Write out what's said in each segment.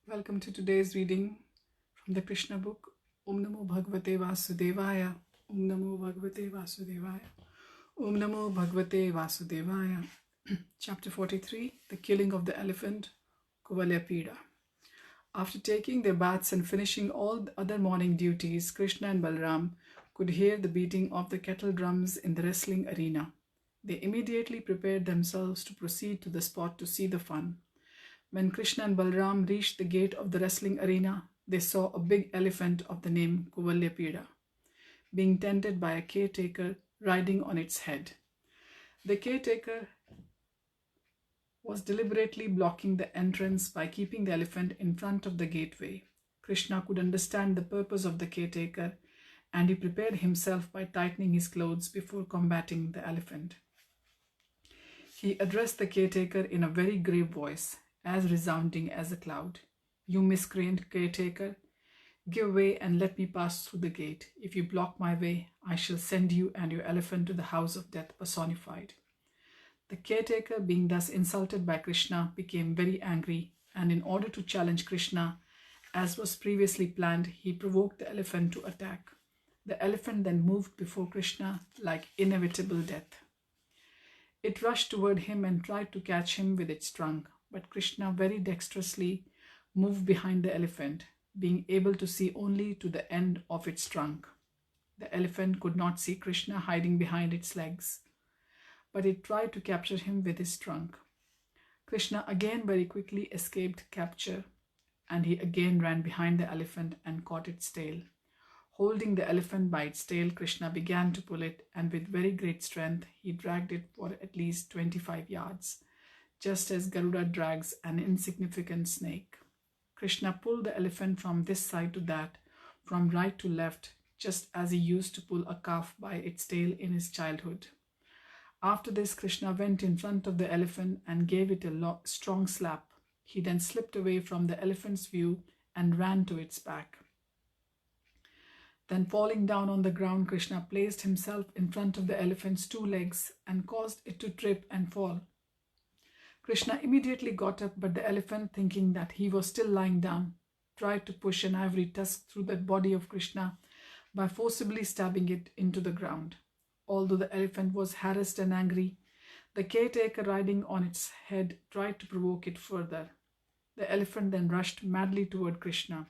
Welcome to today's reading from the Krishna book. Om Namo Bhagavate Vasudevaya. Om Namo Bhagavate Vasudevaya. Om Namo Bhagavate Vasudevaya. Chapter 43, The Killing of the Elephant, Kuvalayapida. After taking their baths and finishing all the other morning duties, Krishna and Balram could hear the beating of the kettle drums in the wrestling arena. They immediately prepared themselves to proceed to the spot to see the fun. When Krishna and Balram reached the gate of the wrestling arena, they saw a big elephant of the name Kuvalayapida being tended by a caretaker riding on its head. The caretaker was deliberately blocking the entrance by keeping the elephant in front of the gateway. Krishna could understand the purpose of the caretaker, and he prepared himself by tightening his clothes before combating the elephant. He addressed the caretaker in a very grave voice, as resounding as a cloud. "You miscreant caretaker, give way and let me pass through the gate. If you block my way, I shall send you and your elephant to the house of death personified." The caretaker, being thus insulted by Krishna, became very angry, and in order to challenge Krishna, as was previously planned, he provoked the elephant to attack. The elephant then moved before Krishna like inevitable death. It rushed toward him and tried to catch him with its trunk, but Krishna very dexterously moved behind the elephant, being able to see only to the end of its trunk. The elephant could not see Krishna hiding behind its legs, but it tried to capture him with his trunk. Krishna again very quickly escaped capture, and he again ran behind the elephant and caught its tail. Holding the elephant by its tail, Krishna began to pull it, and with very great strength, he dragged it for at least 25 yards. Just as Garuda drags an insignificant snake. Krishna pulled the elephant from this side to that, from right to left, just as he used to pull a calf by its tail in his childhood. After this, Krishna went in front of the elephant and gave it a strong slap. He then slipped away from the elephant's view and ran to its back. Then, falling down on the ground, Krishna placed himself in front of the elephant's two legs and caused it to trip and fall. Krishna immediately got up, but the elephant, thinking that he was still lying down, tried to push an ivory tusk through the body of Krishna by forcibly stabbing it into the ground. Although the elephant was harassed and angry, the caretaker riding on its head tried to provoke it further. The elephant then rushed madly toward Krishna.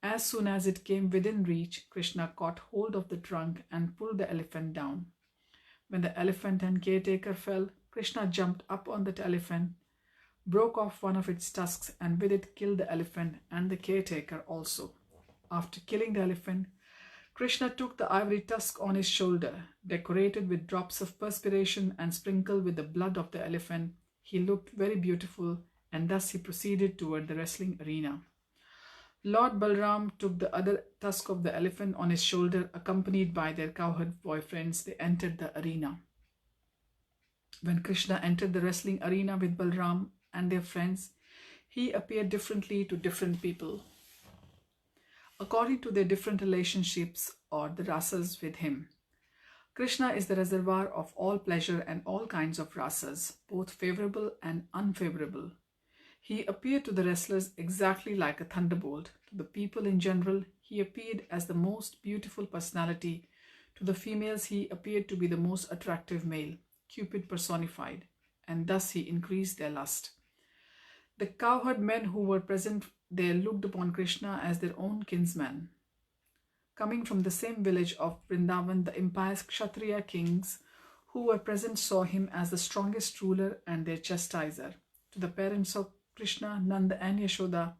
As soon as it came within reach, Krishna caught hold of the trunk and pulled the elephant down. When the elephant and caretaker fell, Krishna jumped up on the elephant, broke off one of its tusks, and with it killed the elephant and the caretaker also. After killing the elephant, Krishna took the ivory tusk on his shoulder, decorated with drops of perspiration and sprinkled with the blood of the elephant. He looked very beautiful, and thus he proceeded toward the wrestling arena. Lord Balram took the other tusk of the elephant on his shoulder, accompanied by their cowherd boyfriends. They entered the arena. When Krishna entered the wrestling arena with Balram and their friends, he appeared differently to different people, according to their different relationships or the rasas with him. Krishna is the reservoir of all pleasure and all kinds of rasas, both favorable and unfavorable. He appeared to the wrestlers exactly like a thunderbolt. To the people in general, he appeared as the most beautiful personality. To the females, he appeared to be the most attractive male, Cupid personified, and thus he increased their lust. The cowherd men who were present there looked upon Krishna as their own kinsman. Coming from the same village of Vrindavan, the impious Kshatriya kings who were present saw him as the strongest ruler and their chastiser. To the parents of Krishna, Nanda and Yashoda,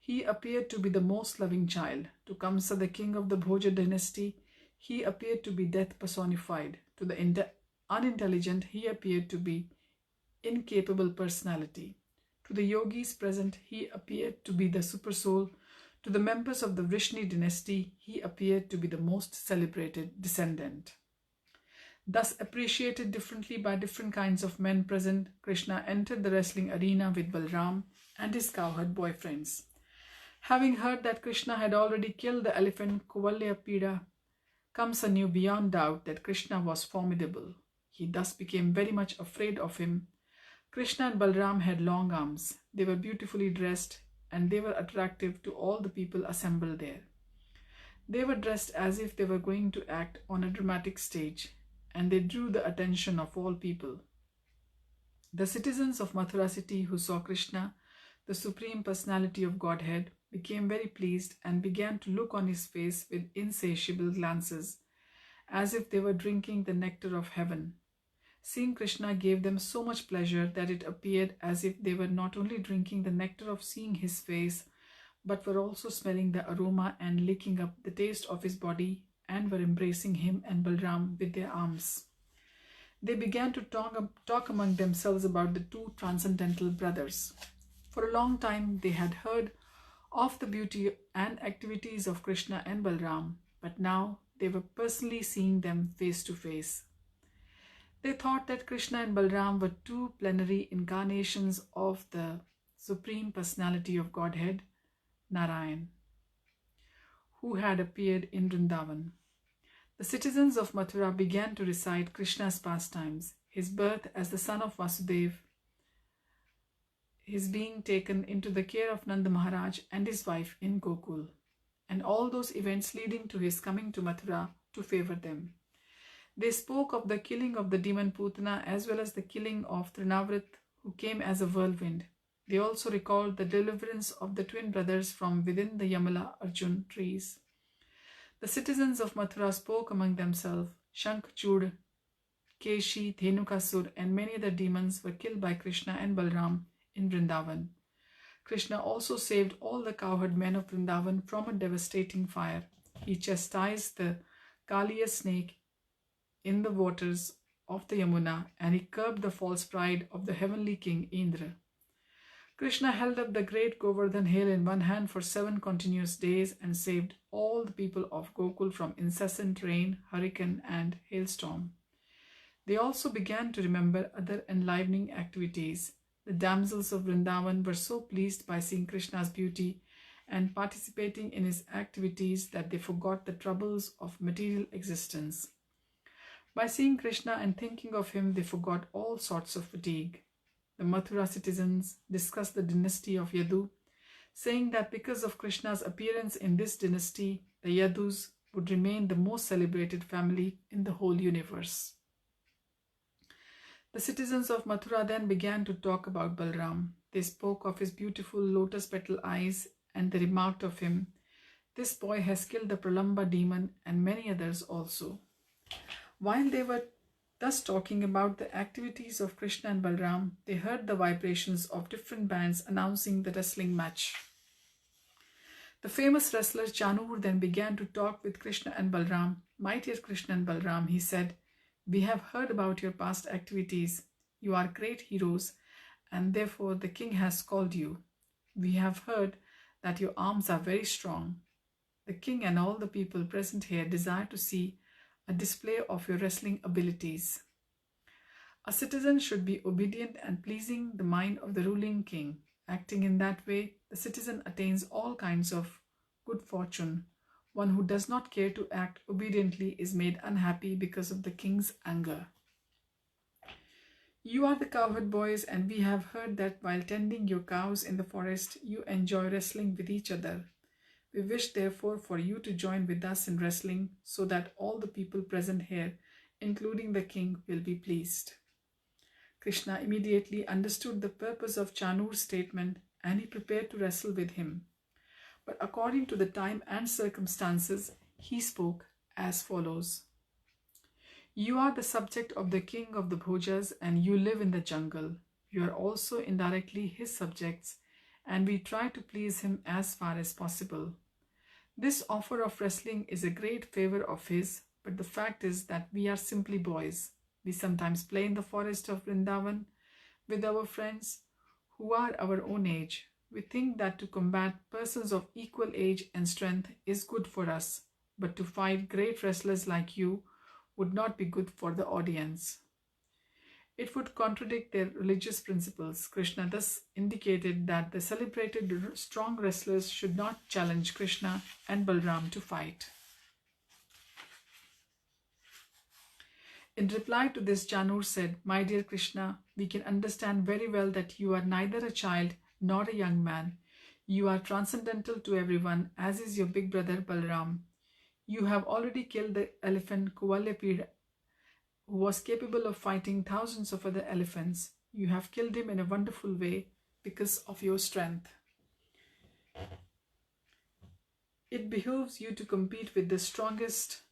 he appeared to be the most loving child. To Kamsa, the king of the Bhoja dynasty, he appeared to be death personified. To the unintelligent, he appeared to be incapable personality. To the yogis present, he appeared to be the supersoul. To the members of the Vrishni dynasty, he appeared to be the most celebrated descendant. Thus appreciated differently by different kinds of men present, Krishna entered the wrestling arena with Balram and his cowherd boyfriends. Having heard that Krishna had already killed the elephant Kuvalayapida, Kamsa knew beyond doubt that Krishna was formidable. He thus became very much afraid of him. Krishna and Balram had long arms. They were beautifully dressed. and they were attractive to all the people assembled there. They were dressed as if they were going to act on a dramatic stage, and they drew the attention of all people. The citizens of Mathura city who saw Krishna, the Supreme Personality of Godhead, became very pleased and began to look on his face with insatiable glances, as if they were drinking the nectar of heaven. Seeing Krishna gave them so much pleasure that it appeared as if they were not only drinking the nectar of seeing his face, but were also smelling the aroma and licking up the taste of his body, and were embracing him and Balram with their arms. They began to talk among themselves about the two transcendental brothers. For a long time they had heard of the beauty and activities of Krishna and Balram, but now they were personally seeing them face to face. They thought that Krishna and Balram were two plenary incarnations of the Supreme Personality of Godhead, Narayan, who had appeared in Vrindavan. The citizens of Mathura began to recite Krishna's pastimes, his birth as the son of Vasudeva, his being taken into the care of Nanda Maharaj and his wife in Gokul, and all those events leading to his coming to Mathura to favor them. They spoke of the killing of the demon Putana as well as the killing of Trinavrit, who came as a whirlwind. They also recalled the deliverance of the twin brothers from within the Yamala Arjun trees. The citizens of Mathura spoke among themselves. Shank, Chud, Keshi, Dhenukasur, and many other demons were killed by Krishna and Balram in Vrindavan. Krishna also saved all the cowherd men of Vrindavan from a devastating fire. He chastised the Kaliya snake in the waters of the Yamuna, and he curbed the false pride of the heavenly king Indra. Krishna held up the great Govardhan hill in one hand for 7 continuous days and saved all the people of Gokul from incessant rain, hurricane, and hailstorm. They also began to remember other enlivening activities. The damsels of Vrindavan were so pleased by seeing Krishna's beauty and participating in his activities that they forgot the troubles of material existence. By seeing Krishna and thinking of him, they forgot all sorts of fatigue. The Mathura citizens discussed the dynasty of Yadu, saying that because of Krishna's appearance in this dynasty, the Yadus would remain the most celebrated family in the whole universe. The citizens of Mathura then began to talk about Balram. They spoke of his beautiful lotus petal eyes, and they remarked of him, "This boy has killed the Pralamba demon and many others also." While they were thus talking about the activities of Krishna and Balram, they heard the vibrations of different bands announcing the wrestling match. The famous wrestler Chanur then began to talk with Krishna and Balram. "My dear Krishna and Balram," he said, "we have heard about your past activities. You are great heroes, and therefore the king has called you. We have heard that your arms are very strong. The king and all the people present here desire to see a display of your wrestling abilities. A citizen should be obedient and pleasing the mind of the ruling king. Acting in that way, the citizen attains all kinds of good fortune. One who does not care to act obediently is made unhappy because of the king's anger. You are the cowherd boys, and we have heard that while tending your cows in the forest, you enjoy wrestling with each other. We wish therefore for you to join with us in wrestling, so that all the people present here, including the king, will be pleased." Krishna immediately understood the purpose of Chanur's statement, and he prepared to wrestle with him. But according to the time and circumstances, he spoke as follows. "You are the subject of the king of the Bhojas, and you live in the jungle. You are also indirectly his subjects, and we try to please him as far as possible. This offer of wrestling is a great favor of his, but the fact is that we are simply boys. We sometimes play in the forest of Vrindavan with our friends who are our own age. We think that to combat persons of equal age and strength is good for us, but to fight great wrestlers like you would not be good for the audience. It would contradict their religious principles." Krishna thus indicated that the celebrated strong wrestlers should not challenge Krishna and Balram to fight. In reply to this, Chanur said, "My dear Krishna, we can understand very well that you are neither a child nor a young man. You are transcendental to everyone, as is your big brother Balram. You have already killed the elephant Kuvalayapida, who was capable of fighting thousands of other elephants. You have killed him in a wonderful way because of your strength. It behooves you to compete with the strongest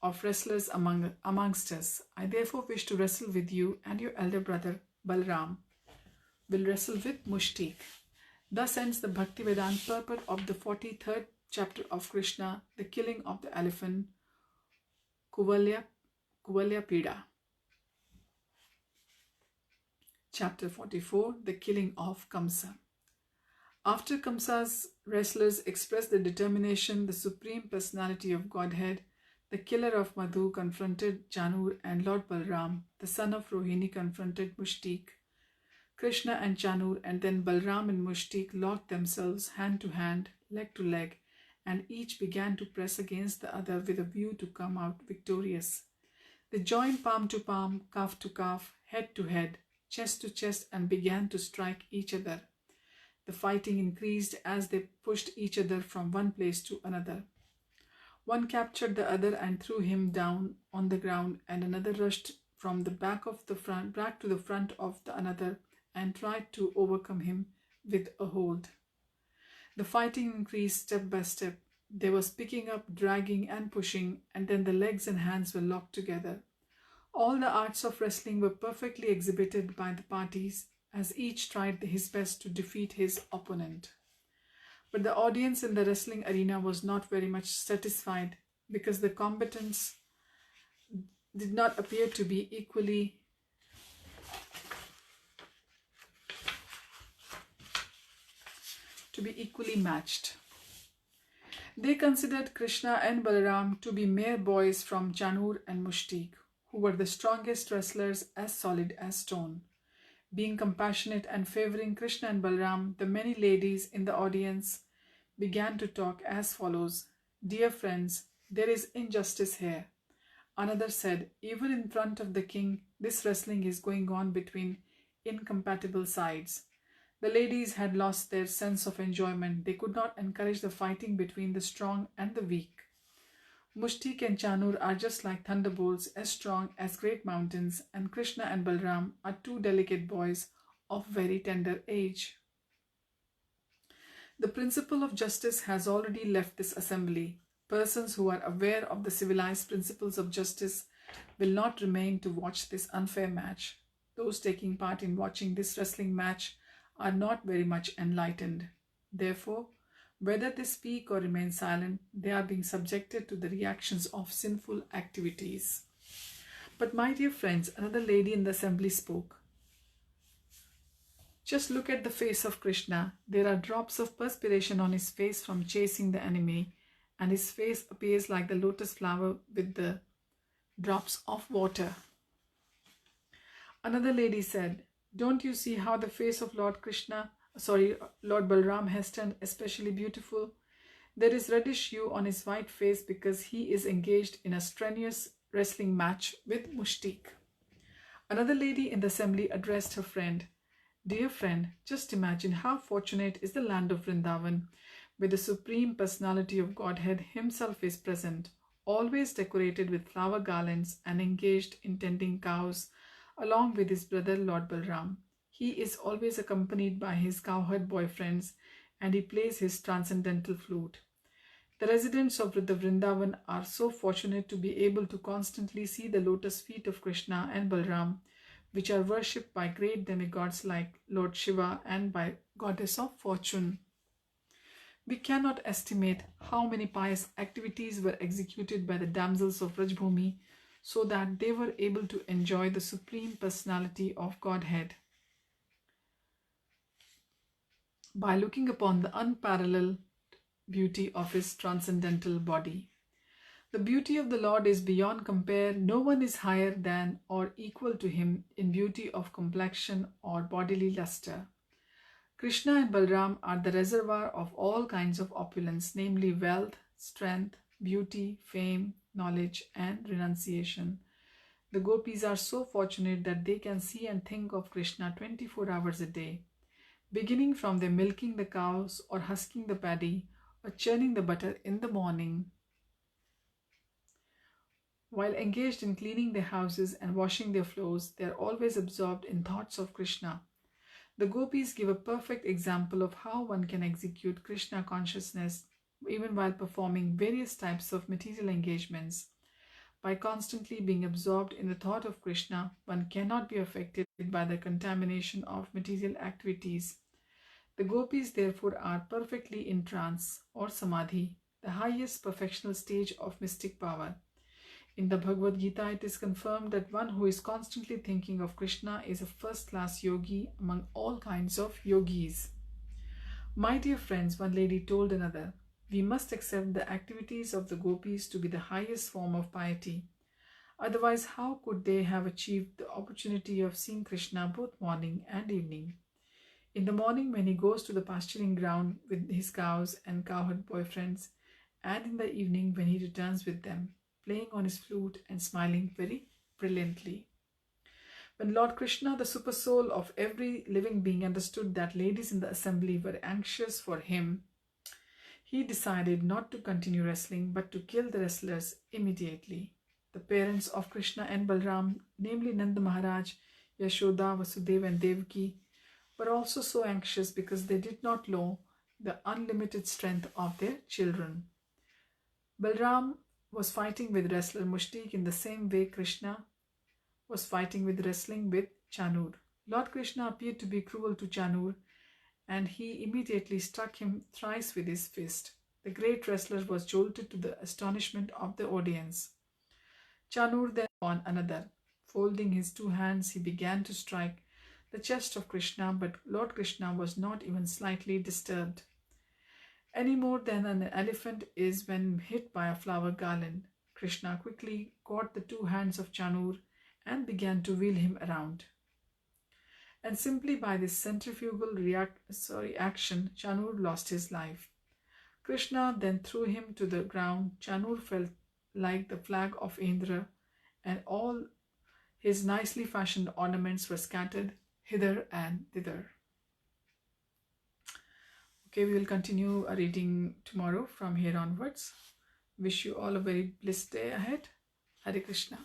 of wrestlers amongst us. I therefore wish to wrestle with you, and your elder brother Balram will wrestle with Mushtik. Thus ends the Bhaktivedanta purport of the 43rd chapter of Krishna, the killing of the elephant Kuvalayapida. Chapter 44, the killing of Kamsa. After Kamsa's wrestlers expressed their determination, the Supreme Personality of Godhead, the killer of Madhu, confronted Chanur, and Lord Balram, the son of Rohini, confronted Mushtik. Krishna and Chanur, and then Balram and Mushtik locked themselves hand to hand, leg to leg, and each began to press against the other with a view to come out victorious. They joined palm to palm, calf to calf, head to head, chest to chest, and began to strike each other. The fighting increased as they pushed each other from one place to another. One captured the other and threw him down on the ground, and another rushed from the back to the front of the another and tried to overcome him with a hold. The fighting increased step by step. There was picking up, dragging, and pushing, and then the legs and hands were locked together. All the arts of wrestling were perfectly exhibited by the parties, as each tried his best to defeat his opponent. But the audience in the wrestling arena was not very much satisfied, because the combatants did not appear to be equally matched. They considered Krishna and Balaram to be mere boys from Chanur and Mushtik, who were the strongest wrestlers, as solid as stone. Being compassionate and favoring Krishna and Balaram, the many ladies in the audience began to talk as follows. Dear friends, there is injustice here. Another said, even in front of the king, this wrestling is going on between incompatible sides. The ladies had lost their sense of enjoyment. They could not encourage the fighting between the strong and the weak. Mushtik and Chanur are just like thunderbolts, as strong as great mountains, and Krishna and Balram are two delicate boys of very tender age. The principle of justice has already left this assembly. Persons who are aware of the civilized principles of justice will not remain to watch this unfair match. Those taking part in watching this wrestling match are not very much enlightened. Therefore, whether they speak or remain silent, they are being subjected to the reactions of sinful activities. But my dear friends, another lady in the assembly spoke. Just look at the face of Krishna. There are drops of perspiration on his face from chasing the enemy, and his face appears like the lotus flower with the drops of water. Another lady said, don't you see how the face of Lord Balram has turned especially beautiful? There is reddish hue on his white face because he is engaged in a strenuous wrestling match with Mushtik. Another lady in the assembly addressed her friend. Dear friend, just imagine how fortunate is the land of Vrindavan, where the Supreme Personality of Godhead himself is present, always decorated with flower garlands and engaged in tending cows, along with his brother Lord Balram. He is always accompanied by his cowherd boyfriends, and he plays his transcendental flute. The residents of the Vrindavan are so fortunate to be able to constantly see the lotus feet of Krishna and Balram, which are worshipped by great demigods like Lord Shiva and by Goddess of Fortune. We cannot estimate how many pious activities were executed by the damsels of Rajbhumi so that they were able to enjoy the Supreme Personality of Godhead by looking upon the unparalleled beauty of his transcendental body. The beauty of the Lord is beyond compare. No one is higher than or equal to him in beauty of complexion or bodily luster. Krishna and Balram are the reservoir of all kinds of opulence, namely wealth, strength, beauty, fame, knowledge, and renunciation. The gopis are so fortunate that they can see and think of Krishna 24 hours a day. beginning from their milking the cows or husking the paddy or churning the butter in the morning. While engaged in cleaning their houses and washing their floors, they are always absorbed in thoughts of Krishna. The gopis give a perfect example of how one can execute Krishna consciousness even while performing various types of material engagements. By constantly being absorbed in the thought of Krishna, one cannot be affected by the contamination of material activities. The gopis therefore are perfectly in trance or samadhi, the highest perfectional stage of mystic power. In the Bhagavad Gita, it is confirmed that one who is constantly thinking of Krishna is a first-class yogi among all kinds of yogis. My dear friends, one lady told another, we must accept the activities of the gopis to be the highest form of piety. Otherwise, how could they have achieved the opportunity of seeing Krishna both morning and evening? In the morning, when he goes to the pasturing ground with his cows and cowherd boyfriends, and in the evening, when he returns with them, playing on his flute and smiling very brilliantly. When Lord Krishna, the super soul of every living being, understood that ladies in the assembly were anxious for him, he decided not to continue wrestling but to kill the wrestlers immediately. The parents of Krishna and Balram, namely Nanda Maharaj, Yashoda, Vasudeva, and Devaki, were also so anxious because they did not know the unlimited strength of their children. Balram was fighting with wrestler Mushtik in the same way Krishna was fighting with wrestling with Chanur. Lord Krishna appeared to be cruel to Chanur, and he immediately struck him thrice with his fist. The great wrestler was jolted to the astonishment of the audience. Chanur then on another. Folding his two hands, he began to strike the chest of Krishna, but Lord Krishna was not even slightly disturbed. Any more than an elephant is when hit by a flower garland. Krishna quickly caught the two hands of Chanur and began to wheel him around. And simply by this centrifugal action, Chanur lost his life. Krishna then threw him to the ground. Chanur fell like the flag of Indra, and all his nicely fashioned ornaments were scattered hither and thither. Okay, we will continue our reading tomorrow from here onwards. Wish you all a very blessed day ahead. Hare Krishna.